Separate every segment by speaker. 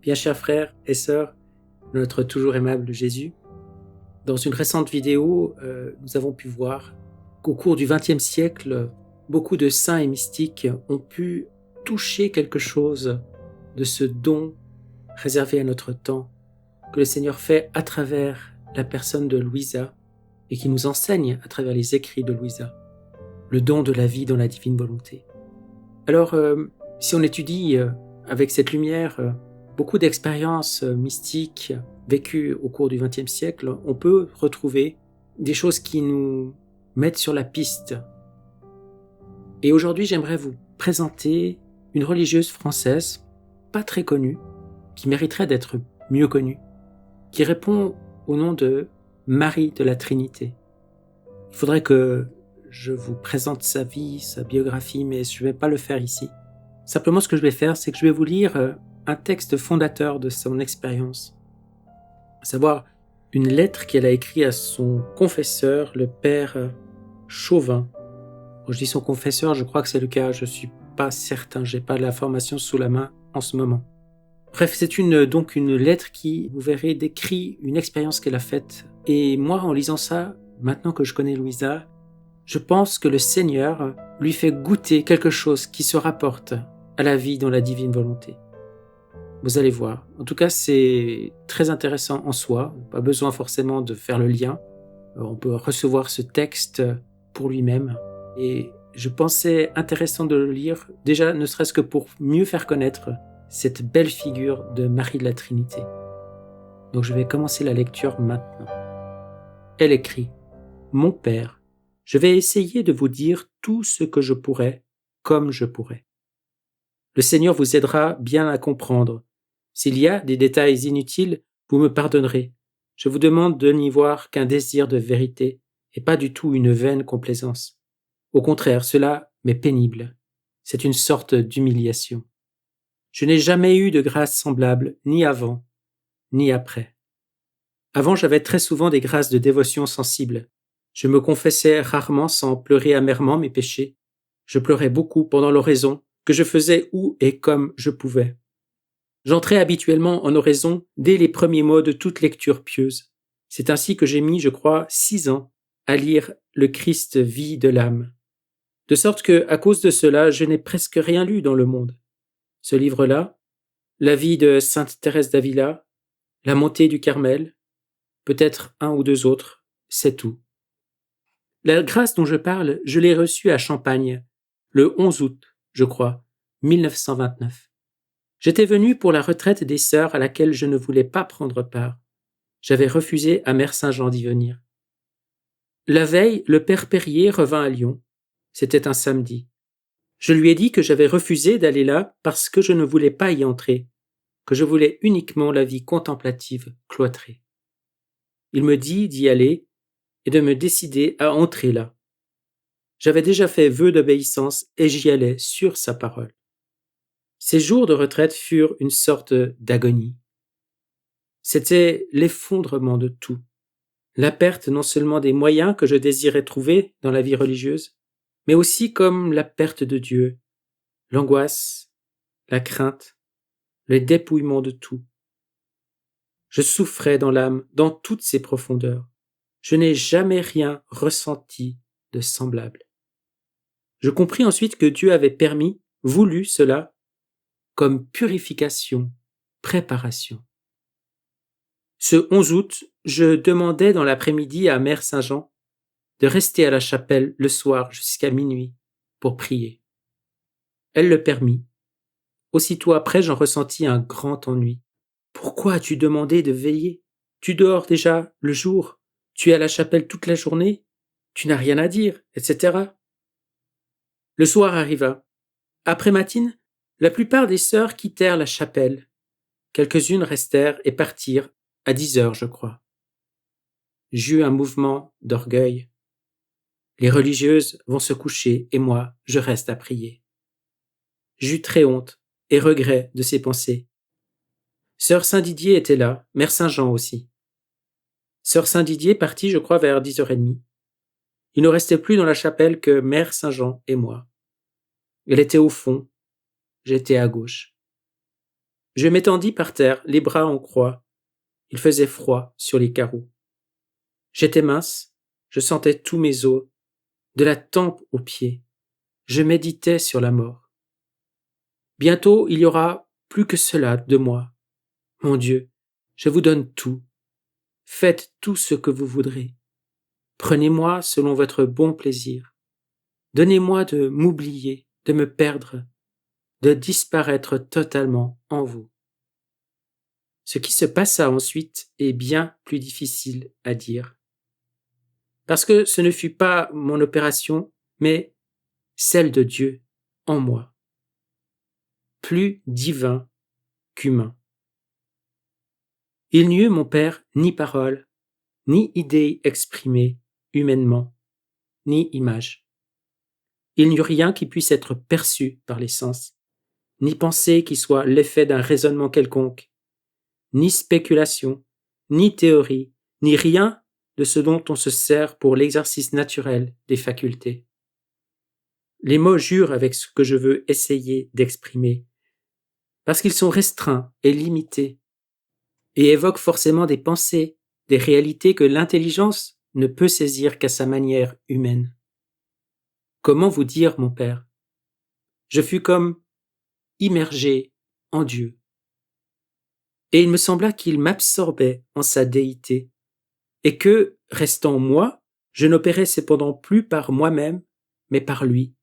Speaker 1: Bien chers frères et sœurs, notre toujours aimable Jésus, dans une récente vidéo, nous avons pu voir qu'au cours du XXe siècle, beaucoup de saints et mystiques ont pu toucher quelque chose de ce don réservé à notre temps, que le Seigneur fait à travers la personne de Louisa et qui nous enseigne à travers les écrits de Louisa, le don de la vie dans la divine volonté. Alors, si on étudie avec cette lumière beaucoup d'expériences mystiques vécues au cours du XXe siècle, on peut retrouver des choses qui nous mettent sur la piste. Et aujourd'hui, j'aimerais vous présenter une religieuse française, pas très connue, qui mériterait d'être mieux connue, qui répond au nom de Marie de la Trinité. Il faudrait que je vous présente sa vie, sa biographie, mais je ne vais pas le faire ici. Simplement, ce que je vais faire, c'est que je vais vous lire un texte fondateur de son expérience, à savoir une lettre qu'elle a écrite à son confesseur, le père Chauvin. Quand je dis son confesseur, je crois que c'est le cas, je ne suis pas certain, je n'ai pas l'information sous la main en ce moment. Bref, c'est donc une lettre qui, vous verrez, décrit une expérience qu'elle a faite. Et moi, en lisant ça, maintenant que je connais Louisa, je pense que le Seigneur lui fait goûter quelque chose qui se rapporte à la vie dans la divine volonté. Vous allez voir. En tout cas, c'est très intéressant en soi. Pas besoin forcément de faire le lien. On peut recevoir ce texte pour lui-même. Et je pensais intéressant de le lire, déjà ne serait-ce que pour mieux faire connaître cette belle figure de Marie de la Trinité. Donc je vais commencer la lecture maintenant. Elle écrit « Mon Père, je vais essayer de vous dire tout ce que je pourrai, comme je pourrai. Le Seigneur vous aidera bien à comprendre. S'il y a des détails inutiles, vous me pardonnerez. Je vous demande de n'y voir qu'un désir de vérité et pas du tout une vaine complaisance. Au contraire, cela m'est pénible. C'est une sorte d'humiliation. Je n'ai jamais eu de grâce semblable, ni avant, ni après. Avant, j'avais très souvent des grâces de dévotion sensible. Je me confessais rarement sans pleurer amèrement mes péchés. Je pleurais beaucoup pendant l'oraison, que je faisais où et comme je pouvais. J'entrais habituellement en oraison dès les premiers mots de toute lecture pieuse. C'est ainsi que j'ai mis, je crois, 6 ans à lire Le Christ vie de l'âme. De sorte que, à cause de cela, je n'ai presque rien lu dans le monde. Ce livre-là, la vie de Sainte Thérèse d'Avila, la montée du Carmel, peut-être un ou deux autres, c'est tout. La grâce dont je parle, je l'ai reçue à Champagne, le 11 août, je crois, 1929. J'étais venu pour la retraite des sœurs à laquelle je ne voulais pas prendre part. J'avais refusé à Mère Saint-Jean d'y venir. La veille, le père Perrier revint à Lyon. C'était un samedi. Je lui ai dit que j'avais refusé d'aller là parce que je ne voulais pas y entrer, que je voulais uniquement la vie contemplative cloîtrée. Il me dit d'y aller et de me décider à entrer là. J'avais déjà fait vœu d'obéissance et j'y allais sur sa parole. Ces jours de retraite furent une sorte d'agonie. C'était l'effondrement de tout. La perte non seulement des moyens que je désirais trouver dans la vie religieuse, mais aussi comme la perte de Dieu, l'angoisse, la crainte, le dépouillement de tout. Je souffrais dans l'âme, dans toutes ses profondeurs. Je n'ai jamais rien ressenti de semblable. Je compris ensuite que Dieu avait permis, voulu cela, comme purification, préparation. Ce 11 août, je demandai dans l'après-midi à Mère Saint-Jean de rester à la chapelle le soir jusqu'à minuit pour prier. Elle le permit. Aussitôt après, j'en ressentis un grand ennui. Pourquoi as-tu demandé de veiller? Tu dors déjà le jour, tu es à la chapelle toute la journée, tu n'as rien à dire, etc. Le soir arriva. Après matine, la plupart des sœurs quittèrent la chapelle. Quelques-unes restèrent et partirent à 10 heures, je crois. J'eus un mouvement d'orgueil. Les religieuses vont se coucher et moi, je reste à prier. J'eus très honte et regret de ces pensées. Sœur Saint-Didier était là, Mère Saint-Jean aussi. Sœur Saint-Didier partit, je crois, vers 10h30. Il ne restait plus dans la chapelle que Mère Saint-Jean et moi. Elle était au fond, j'étais à gauche. Je m'étendis par terre, les bras en croix. Il faisait froid sur les carreaux. J'étais mince, je sentais tous mes os, de la tempe aux pieds. Je méditais sur la mort. Bientôt, il y aura plus que cela de moi. Mon Dieu, je vous donne tout. Faites tout ce que vous voudrez. Prenez-moi selon votre bon plaisir. Donnez-moi de m'oublier, de me perdre, de disparaître totalement en vous. Ce qui se passa ensuite est bien plus difficile à dire. Parce que ce ne fut pas mon opération, mais celle de Dieu en moi. Plus divin qu'humain. Il n'y eut, mon Père, ni parole, ni idée exprimée humainement, ni image. Il n'y eut rien qui puisse être perçu par les sens, ni pensée qui soit l'effet d'un raisonnement quelconque, ni spéculation, ni théorie, ni rien de ce dont on se sert pour l'exercice naturel des facultés. Les mots jurent avec ce que je veux essayer d'exprimer, parce qu'ils sont restreints et limités, et évoquent forcément des pensées, des réalités que l'intelligence ne peut saisir qu'à sa manière humaine. Comment vous dire, mon Père? Je fus comme immergé en Dieu. Et il me sembla qu'il m'absorbait en sa déité, et que, restant moi, je n'opérais cependant plus par moi-même, mais par lui.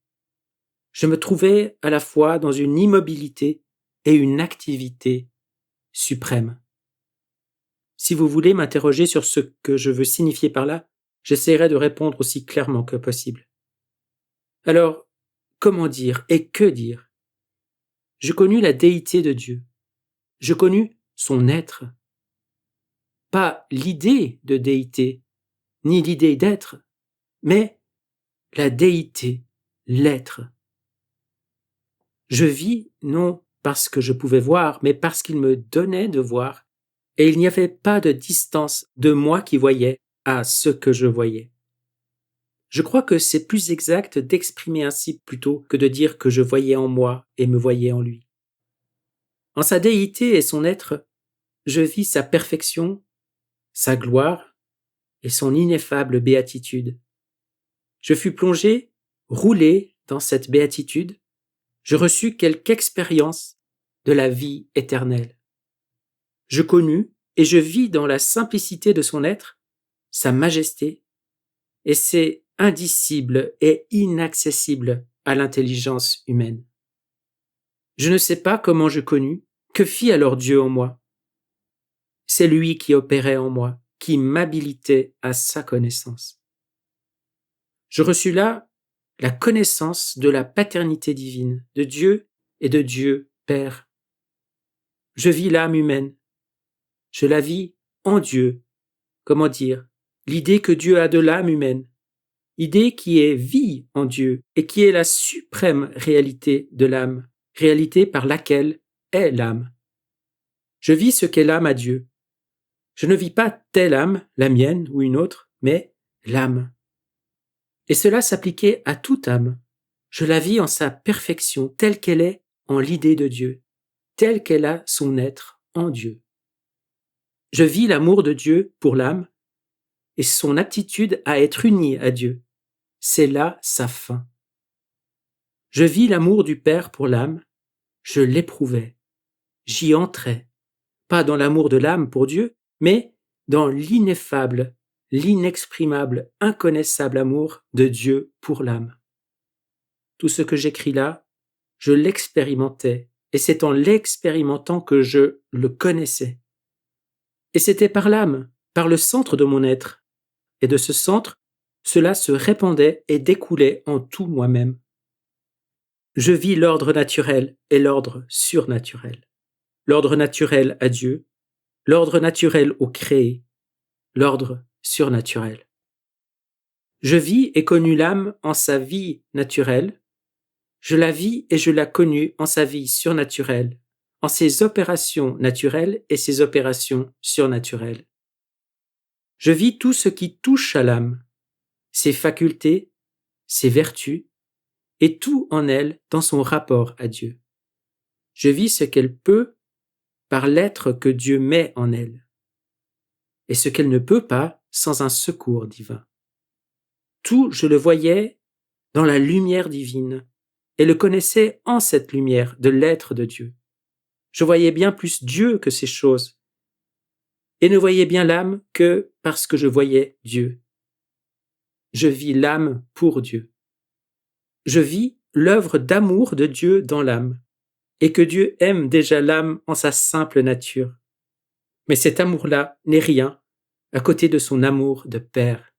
Speaker 1: Je me trouvais à la fois dans une immobilité et une activité suprême. Si vous voulez m'interroger sur ce que je veux signifier par là, j'essaierai de répondre aussi clairement que possible. Alors, comment dire et que dire? Je connus la déité de Dieu. Je connus son être. Pas l'idée de déité, ni l'idée d'être, mais la déité, l'être. Je vis non parce que je pouvais voir, mais parce qu'il me donnait de voir, et il n'y avait pas de distance de moi qui voyais à ce que je voyais. Je crois que c'est plus exact d'exprimer ainsi plutôt que de dire que je voyais en moi et me voyais en lui. En sa déité et son être, je vis sa perfection, sa gloire et son ineffable béatitude. Je fus plongé, roulé dans cette béatitude, je reçus quelque expérience de la vie éternelle. Je connus et je vis dans la simplicité de son être, sa majesté, et c'est indicible et inaccessible à l'intelligence humaine. Je ne sais pas comment je connus, que fit alors Dieu en moi? C'est lui qui opérait en moi, qui m'habilitait à sa connaissance. Je reçus là la connaissance de la paternité divine, de Dieu et de Dieu Père. Je vis l'âme humaine. Je la vis en Dieu. Comment dire? L'idée que Dieu a de l'âme humaine. Idée qui est vie en Dieu et qui est la suprême réalité de l'âme, réalité par laquelle est l'âme. Je vis ce qu'est l'âme à Dieu. Je ne vis pas telle âme, la mienne ou une autre, mais l'âme. Et cela s'appliquait à toute âme. Je la vis en sa perfection, telle qu'elle est en l'idée de Dieu, telle qu'elle a son être en Dieu. Je vis l'amour de Dieu pour l'âme et son aptitude à être unie à Dieu. C'est là sa fin. Je vis l'amour du Père pour l'âme, je l'éprouvais, j'y entrais, pas dans l'amour de l'âme pour Dieu, mais dans l'ineffable, l'inexprimable, inconnaissable amour de Dieu pour l'âme. Tout ce que j'écris là, je l'expérimentais, et c'est en l'expérimentant que je le connaissais. Et c'était par l'âme, par le centre de mon être, et de ce centre, cela se répandait et découlait en tout moi-même. Je vis l'ordre naturel et l'ordre surnaturel. L'ordre naturel à Dieu, l'ordre naturel au créé, l'ordre surnaturel. Je vis et connus l'âme en sa vie naturelle, je la vis et je la connus en sa vie surnaturelle, en ses opérations naturelles et ses opérations surnaturelles. Je vis tout ce qui touche à l'âme, ses facultés, ses vertus, et tout en elle dans son rapport à Dieu. Je vis ce qu'elle peut par l'être que Dieu met en elle, et ce qu'elle ne peut pas sans un secours divin. Tout, je le voyais dans la lumière divine, et le connaissais en cette lumière de l'être de Dieu. Je voyais bien plus Dieu que ces choses, et ne voyais bien l'âme que parce que je voyais Dieu. Je vis l'âme pour Dieu. Je vis l'œuvre d'amour de Dieu dans l'âme, et que Dieu aime déjà l'âme en sa simple nature. Mais cet amour-là n'est rien à côté de son amour de Père.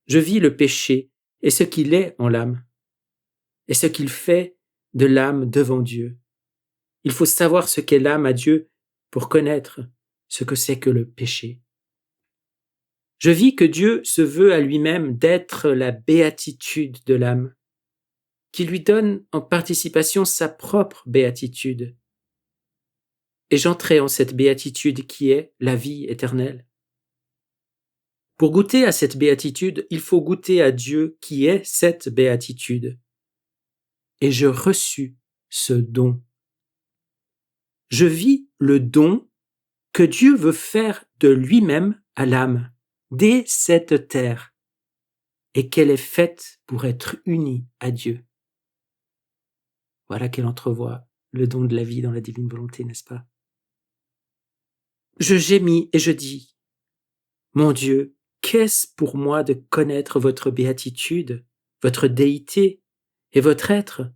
Speaker 1: Je vis le péché et ce qu'il est en l'âme, et ce qu'il fait de l'âme devant Dieu. Il faut savoir ce qu'est l'âme à Dieu pour connaître ce que c'est que le péché. Je vis que Dieu se veut à lui-même d'être la béatitude de l'âme, qui lui donne en participation sa propre béatitude. Et j'entrais en cette béatitude qui est la vie éternelle. Pour goûter à cette béatitude, il faut goûter à Dieu qui est cette béatitude. Et je reçus ce don. Je vis le don que Dieu veut faire de lui-même à l'âme, dès cette terre, et qu'elle est faite pour être unie à Dieu. Voilà qu'elle entrevoit le don de la vie dans la divine volonté, n'est-ce pas? Je gémis et je dis, mon Dieu, qu'est-ce pour moi de connaître votre béatitude, votre déité et votre être,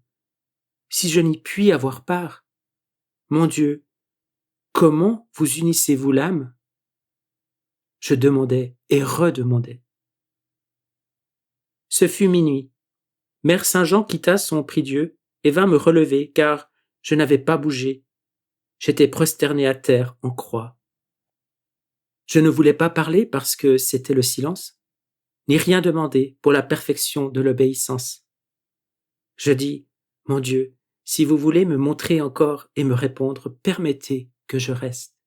Speaker 1: si je n'y puis avoir part? Mon Dieu, comment vous unissez-vous l'âme? Je demandais et redemandais. Ce fut minuit. Mère Saint-Jean quitta son prie-Dieu et vint me relever, car je n'avais pas bougé. J'étais prosterné à terre en croix. Je ne voulais pas parler parce que c'était le silence, ni rien demander pour la perfection de l'obéissance. Je dis, mon Dieu, si vous voulez me montrer encore et me répondre, permettez que je reste.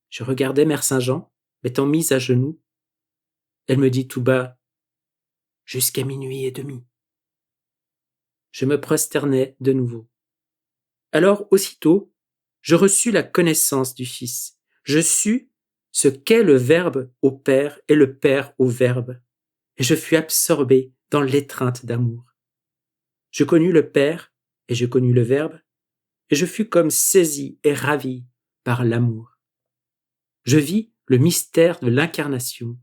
Speaker 1: Je regardais Mère Saint-Jean, m'étant mise à genoux. Elle me dit tout bas, jusqu'à minuit et demi. Je me prosternai de nouveau. Alors, aussitôt, je reçus la connaissance du Fils. Je sus ce qu'est le Verbe au Père et le Père au Verbe, et je fus absorbé dans l'étreinte d'amour. Je connus le Père, et je connus le Verbe, et je fus comme saisi et ravi par l'amour. Je vis le mystère de l'incarnation.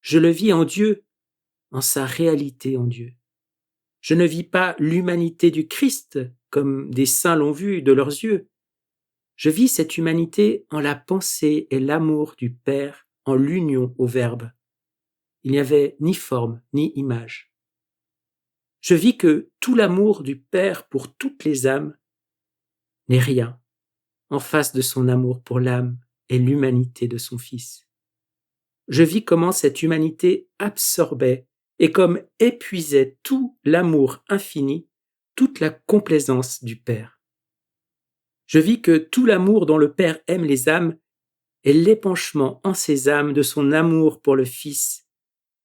Speaker 1: Je le vis en Dieu, en sa réalité en Dieu. Je ne vis pas l'humanité du Christ comme des saints l'ont vu de leurs yeux. Je vis cette humanité en la pensée et l'amour du Père, en l'union au Verbe. Il n'y avait ni forme ni image. Je vis que tout l'amour du Père pour toutes les âmes n'est rien en face de son amour pour l'âme et l'humanité de son Fils. Je vis comment cette humanité absorbait et comme épuisait tout l'amour infini, toute la complaisance du Père. Je vis que tout l'amour dont le Père aime les âmes est l'épanchement en ces âmes de son amour pour le Fils,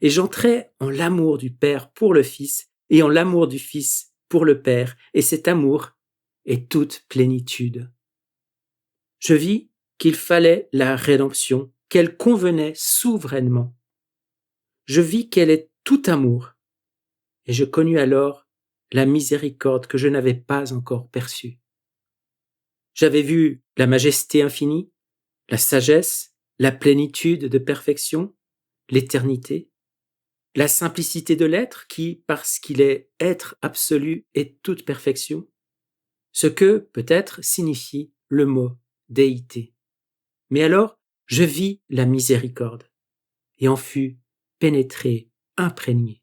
Speaker 1: et j'entrais en l'amour du Père pour le Fils et en l'amour du Fils pour le Père, et cet amour est toute plénitude. Je vis qu'il fallait la rédemption, qu'elle convenait souverainement. Je vis qu'elle est tout amour, et je connus alors la miséricorde que je n'avais pas encore perçue. J'avais vu la majesté infinie, la sagesse, la plénitude de perfection, l'éternité, la simplicité de l'être qui, parce qu'il est être absolu, est toute perfection, ce que, peut-être, signifie le mot déité. Mais alors, je vis la miséricorde, et en fus pénétré, imprégné.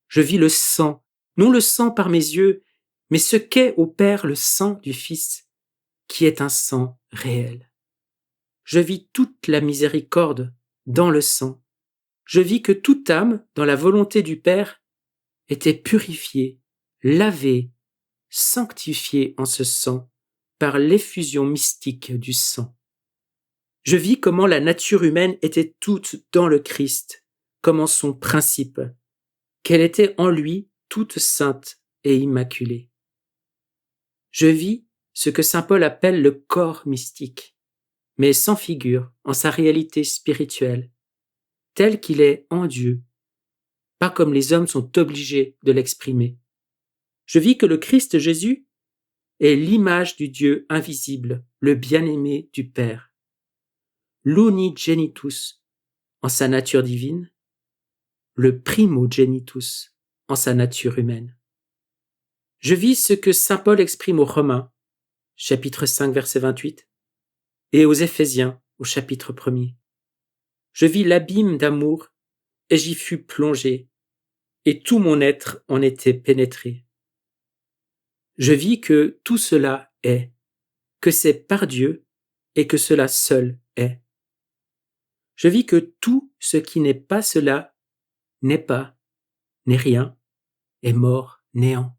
Speaker 1: Je vis le sang, non le sang par mes yeux, mais ce qu'est au Père le sang du Fils, qui est un sang réel. Je vis toute la miséricorde dans le sang. Je vis que toute âme, dans la volonté du Père, était purifiée, lavée, sanctifiée en ce sang, par l'effusion mystique du sang. Je vis comment la nature humaine était toute dans le Christ, comme en son principe, qu'elle était en lui toute sainte et immaculée. Je vis ce que saint Paul appelle le corps mystique, mais sans figure, en sa réalité spirituelle, tel qu'il est en Dieu, pas comme les hommes sont obligés de l'exprimer. Je vis que le Christ Jésus est l'image du Dieu invisible, le bien-aimé du Père, l'unigenitus en sa nature divine, le primogenitus en sa nature humaine. Je vis ce que saint Paul exprime aux Romains, chapitre 5, verset 28, et aux Éphésiens, au chapitre 1er. Je vis l'abîme d'amour, et j'y fus plongé, et tout mon être en était pénétré. Je vis que tout cela est, que c'est par Dieu, et que cela seul est. Je vis que tout ce qui n'est pas cela n'est pas, n'est rien, est mort, néant.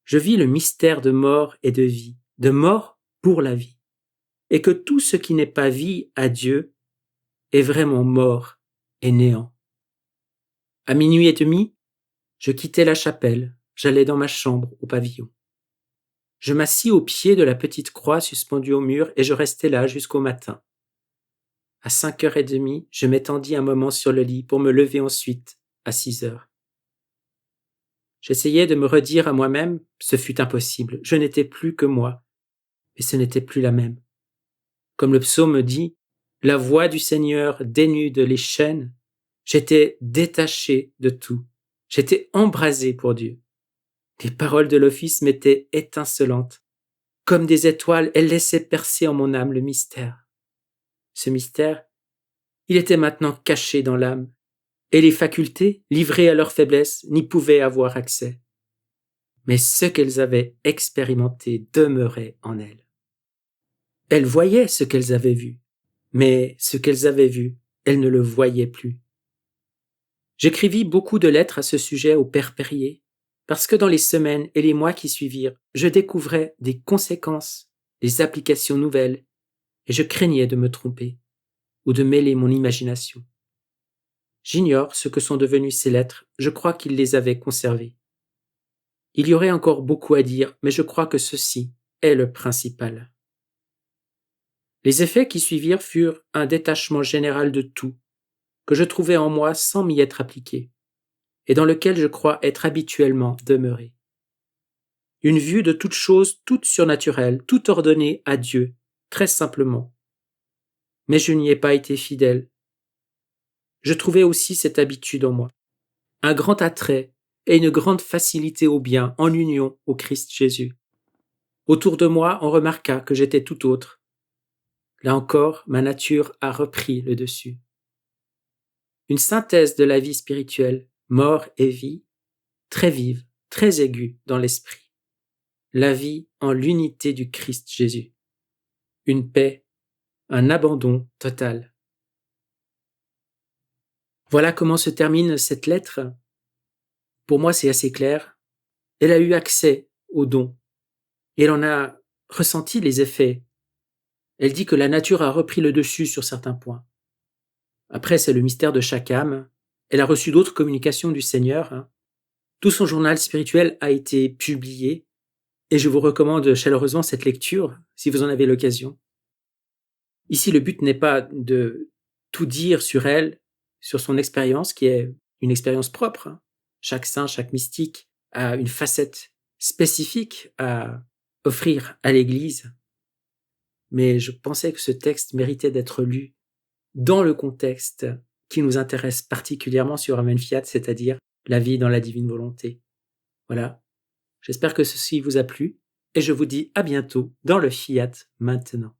Speaker 1: Je vis le mystère de mort et de vie, de mort pour la vie, et que tout ce qui n'est pas vie à Dieu est vraiment mort et néant. À 00h30, je quittai la chapelle, j'allai dans ma chambre au pavillon. Je m'assis au pied de la petite croix suspendue au mur et je restai là jusqu'au matin. À 5h30, je m'étendis un moment sur le lit pour me lever ensuite à 6h. J'essayais de me redire à moi-même, ce fut impossible, je n'étais plus que moi, mais ce n'était plus la même. Comme le psaume dit, la voix du Seigneur dénude les chaînes, j'étais détaché de tout, j'étais embrasé pour Dieu. Les paroles de l'office m'étaient étincelantes. Comme des étoiles, elles laissaient percer en mon âme le mystère. Ce mystère, il était maintenant caché dans l'âme, et les facultés, livrées à leur faiblesse, n'y pouvaient avoir accès. Mais ce qu'elles avaient expérimenté demeurait en elles. Elles voyaient ce qu'elles avaient vu, mais ce qu'elles avaient vu, elles ne le voyaient plus. J'écrivis beaucoup de lettres à ce sujet au père Perrier, parce que dans les semaines et les mois qui suivirent, je découvrais des conséquences, des applications nouvelles, et je craignais de me tromper, ou de mêler mon imagination. J'ignore ce que sont devenues ces lettres, je crois qu'il les avait conservées. Il y aurait encore beaucoup à dire, mais je crois que ceci est le principal. Les effets qui suivirent furent un détachement général de tout, que je trouvais en moi sans m'y être appliqué, et dans lequel je crois être habituellement demeuré. Une vue de toute chose, toute surnaturelle, tout ordonnée à Dieu, très simplement. Mais je n'y ai pas été fidèle. Je trouvais aussi cette habitude en moi, un grand attrait et une grande facilité au bien en union au Christ Jésus. Autour de moi, on remarqua que j'étais tout autre. Là encore, ma nature a repris le dessus. Une synthèse de la vie spirituelle, mort et vie, très vive, très aiguë dans l'esprit. La vie en l'unité du Christ Jésus. Une paix, un abandon total. Voilà comment se termine cette lettre. Pour moi, c'est assez clair. Elle a eu accès au don. Et elle en a ressenti les effets. Elle dit que la nature a repris le dessus sur certains points. Après, c'est le mystère de chaque âme. Elle a reçu d'autres communications du Seigneur. Tout son journal spirituel a été publié. Et je vous recommande chaleureusement cette lecture, si vous en avez l'occasion. Ici, le but n'est pas de tout dire sur elle, sur son expérience, qui est une expérience propre. Chaque saint, chaque mystique a une facette spécifique à offrir à l'Église. Mais je pensais que ce texte méritait d'être lu dans le contexte qui nous intéresse particulièrement sur Amen Fiat, c'est-à-dire la vie dans la divine volonté. Voilà. J'espère que ceci vous a plu et je vous dis à bientôt dans le Fiat maintenant.